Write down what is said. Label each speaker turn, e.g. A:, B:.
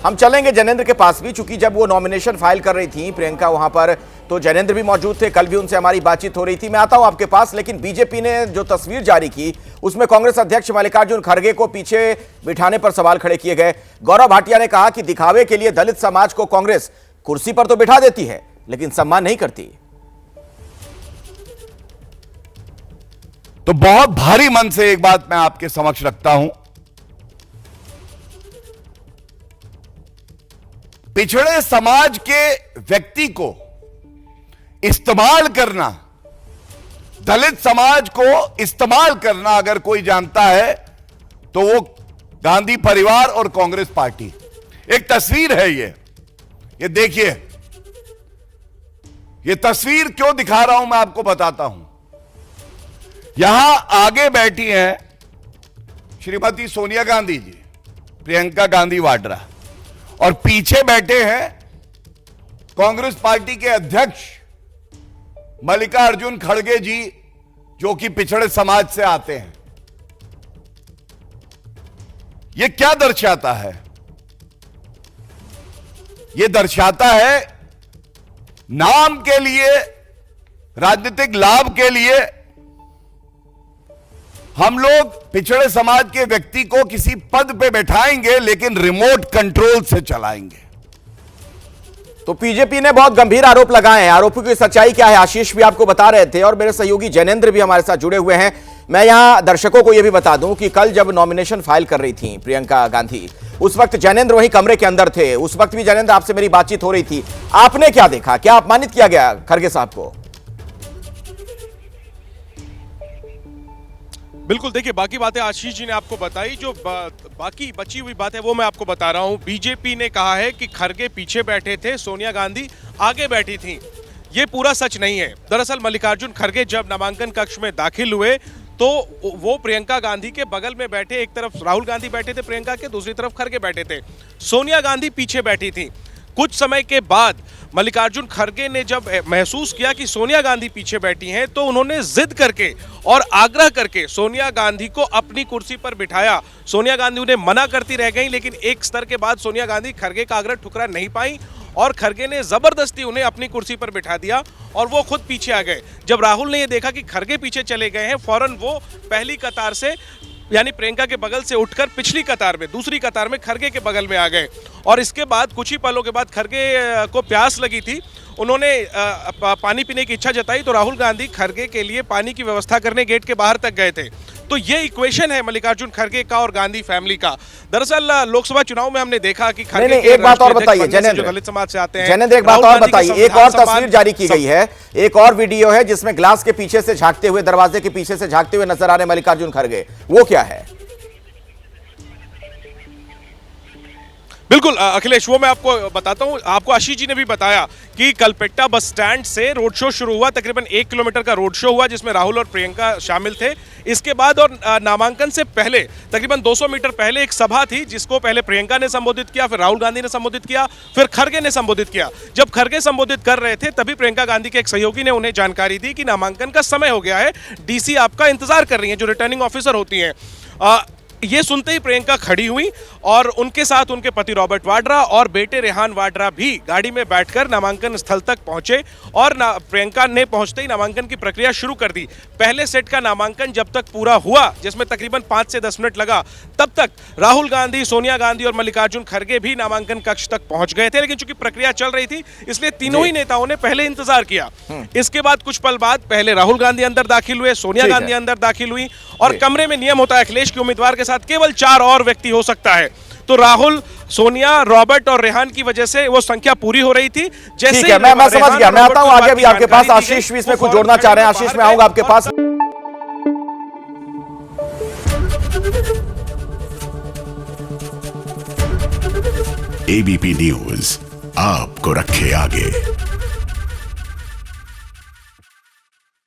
A: हम चलेंगे जैनेंद्र के पास भी, चूंकि जब वो नॉमिनेशन फाइल कर रही थी प्रियंका वहां पर, तो जैनेंद्र भी मौजूद थे, कल भी उनसे हमारी बातचीत हो रही थी। मैं आता हूं आपके पास, लेकिन बीजेपी ने जो तस्वीर जारी की उसमें कांग्रेस अध्यक्ष मल्लिकार्जुन खड़गे को पीछे बिठाने पर सवाल खड़े किए गए। गौरव भाटिया ने कहा कि दिखावे के लिए दलित समाज को कांग्रेस कुर्सी पर तो बिठा देती है लेकिन सम्मान नहीं करती।
B: तो बहुत भारी मन से एक बात मैं आपके समक्ष रखता हूं, पिछड़े समाज के व्यक्ति को इस्तेमाल करना, दलित समाज को इस्तेमाल करना अगर कोई जानता है तो वो गांधी परिवार और कांग्रेस पार्टी। एक तस्वीर है ये देखिए, ये तस्वीर क्यों दिखा रहा हूं मैं आपको बताता हूं। यहां आगे बैठी हैं श्रीमती सोनिया गांधी जी, प्रियंका गांधी वाड्रा, और पीछे बैठे हैं कांग्रेस पार्टी के अध्यक्ष मल्लिकार्जुन खड़गे जी, जो कि पिछड़े समाज से आते हैं। यह क्या दर्शाता है? यह दर्शाता है नाम के लिए, राजनीतिक लाभ के लिए हम लोग पिछड़े समाज के व्यक्ति को किसी पद पे बैठाएंगे लेकिन रिमोट कंट्रोल से चलाएंगे।
A: तो बीजेपी ने बहुत गंभीर आरोप लगाए हैं। आरोपों की सच्चाई क्या है आशीष भी आपको बता रहे थे, और मेरे सहयोगी जैनेंद्र भी हमारे साथ जुड़े हुए हैं। मैं यहां दर्शकों को यह भी बता दूं कि कल जब नॉमिनेशन फाइल कर रही थी प्रियंका गांधी, उस वक्त जैनेंद्र वहीं कमरे के अंदर थे। उस वक्त भी जैनेंद्र आपसे मेरी बातचीत हो रही थी, आपने क्या देखा? क्या अपमानित किया गया खड़गे साहब को?
C: बिल्कुल, देखिए बाकी बातें आशीष जी ने आपको बताई, जो बाकी बची हुई बात है वो मैं आपको बता रहा हूं। बीजेपी ने कहा है कि खड़गे पीछे बैठे थे, सोनिया गांधी आगे बैठी थी। ये पूरा सच नहीं है। दरअसल मल्लिकार्जुन खड़गे जब नामांकन कक्ष में दाखिल हुए तो वो प्रियंका गांधी के बगल में बैठे, एक तरफ राहुल गांधी बैठे थे प्रियंका के, दूसरी तरफ खड़गे बैठे थे। सोनिया गांधी पीछे बैठी थी। कुछ समय के बाद मल्लिकार्जुन खड़गे ने जब महसूस किया कि सोनिया गांधी पीछे बैठी हैं, तो उन्होंने जिद करके और आग्रह करके सोनिया गांधी को अपनी कुर्सी पर बिठाया। सोनिया गांधी उन्हें मना करती रह गई, लेकिन एक स्तर के बाद सोनिया गांधी खड़गे का आग्रह ठुकरा नहीं पाई और खड़गे ने जबरदस्ती उन्हें अपनी कुर्सी पर बिठा दिया और वो खुद पीछे आ गए। जब राहुल ने ये देखा कि खड़गे पीछे चले गए हैं, फौरन वो पहली कतार से यानी प्रियंका के बगल से उठकर पिछली कतार में, दूसरी कतार में खड़गे के बगल में आ गए। और इसके बाद कुछ ही पलों के बाद खड़गे को प्यास लगी थी, उन्होंने पानी पीने की इच्छा जताई, तो राहुल गांधी खड़गे के लिए पानी की व्यवस्था करने गेट के बाहर तक गए थे। तो ये इक्वेशन है मल्लिकार्जुन खड़गे का और गांधी फैमिली का। दरअसल लोकसभा चुनाव में हमने देखा कि खड़गे
A: एक बात और बताइए जैनेंद्र,
C: जो दलित समाज से आते हैं,
A: जैनेंद्र एक बात और बताइए। एक और तस्वीर जारी की गई है, एक और वीडियो है जिसमें ग्लास के पीछे से झांकते हुए, दरवाजे के पीछे से झांकते हुए नजर आ रहे मल्लिकार्जुन खड़गे, वो क्या है?
C: बिल्कुल अखिलेश, वो मैं आपको बताता हूं। आपको आशीष जी ने भी बताया कि कलपेट्टा बस स्टैंड से रोड शो शुरू हुआ, तकरीबन 1 किलोमीटर का रोड शो हुआ जिसमें राहुल और प्रियंका शामिल थे। इसके बाद और नामांकन से पहले तकरीबन 200 मीटर पहले एक सभा थी जिसको पहले प्रियंका ने संबोधित किया, फिर राहुल गांधी ने संबोधित किया, फिर खड़गे ने संबोधित किया। जब खड़गे संबोधित कर रहे थे तभी प्रियंका गांधी के एक सहयोगी ने उन्हें जानकारी दी कि नामांकन का समय हो गया है, डीसी आपका इंतजार कर रही है, जो रिटर्निंग ऑफिसर होती हैं। ये सुनते ही प्रियंका खड़ी हुई और उनके साथ उनके पति रॉबर्ट वाड्रा और बेटे रेहान वाड्रा भी गाड़ी में बैठकर नामांकन स्थल तक पहुंचे और प्रियंका ने पहुंचते ही नामांकन की प्रक्रिया शुरू कर दी। पहले सेट का नामांकन जब तक पूरा हुआ, जिसमें तकरीबन 5 से 10 मिनट लगा, तब तक राहुल गांधी, सोनिया गांधी और मल्लिकार्जुन खड़गे भी नामांकन कक्ष तक पहुंच गए थे। लेकिन चूंकि प्रक्रिया चल रही थी इसलिए तीनों ही नेताओं ने पहले इंतजार किया। इसके बाद कुछ पल बाद पहले राहुल गांधी अंदर दाखिल हुए, सोनिया गांधी अंदर दाखिल हुई और कमरे में नियम होता है अखिलेश की उम्मीदवार के साथ केवल 4 और व्यक्ति हो सकता है। तो राहुल, सोनिया, रॉबर्ट और रेहान की वजह से वो संख्या पूरी हो रही थी। जैसे
A: मैं समझ गया, मैं आता हूं आगे भी आपके पास। आशीष भी इसमें कुछ जोड़ना चाह रहे हैं। आशीष, मैं आऊंगा आपके पास।
D: एबीपी न्यूज आपको रखे आगे।